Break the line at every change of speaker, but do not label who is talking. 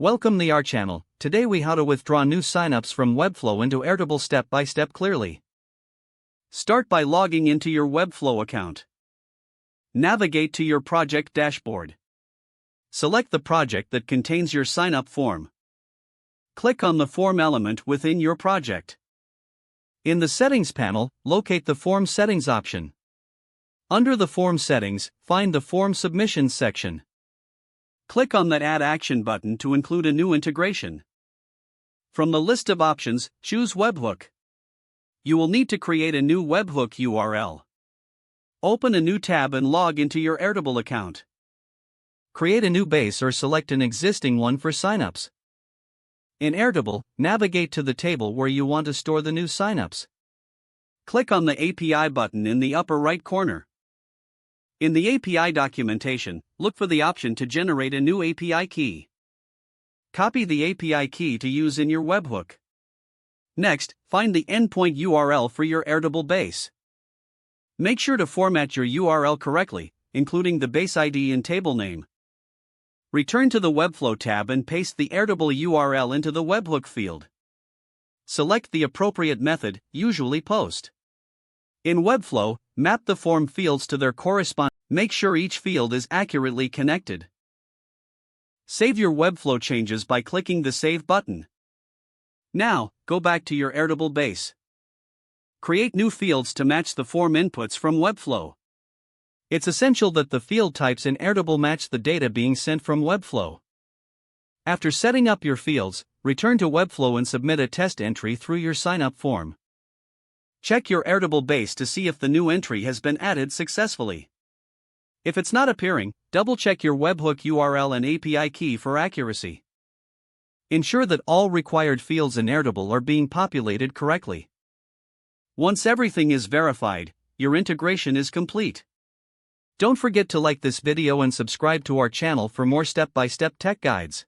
Welcome to our channel. Today we how to withdraw new signups from Webflow into Airtable step by step clearly. Start by logging into your Webflow account. Navigate to your project dashboard. Select the project that contains your sign-up form. Click on the form element within your project. In the Settings panel, locate the Form Settings option. Under the Form Settings, find the Form Submissions section. Click on that Add Action button to include a new integration. From the list of options, choose Webhook. You will need to create a new webhook URL. Open a new tab and log into your Airtable account. Create a new base or select an existing one for signups. In Airtable, navigate to the table where you want to store the new signups. Click on the API button in the upper right corner. In the API documentation, look for the option to generate a new API key. Copy the API key to use in your webhook. Next, find the endpoint URL for your Airtable base. Make sure to format your URL correctly, including the base ID and table name. Return to the Webflow tab and paste the Airtable URL into the webhook field. Select the appropriate method, usually POST. In Webflow, map the form fields to their corresponding. Make sure each field is accurately connected. Save your Webflow changes by clicking the Save button. Now, go back to your Airtable base. Create new fields to match the form inputs from Webflow. It's essential that the field types in Airtable match the data being sent from Webflow. After setting up your fields, return to Webflow and submit a test entry through your sign-up form. Check your Airtable base to see if the new entry has been added successfully. If it's not appearing, double-check your webhook URL and API key for accuracy. Ensure that all required fields in Airtable are being populated correctly. Once everything is verified, your integration is complete. Don't forget to like this video and subscribe to our channel for more step-by-step tech guides.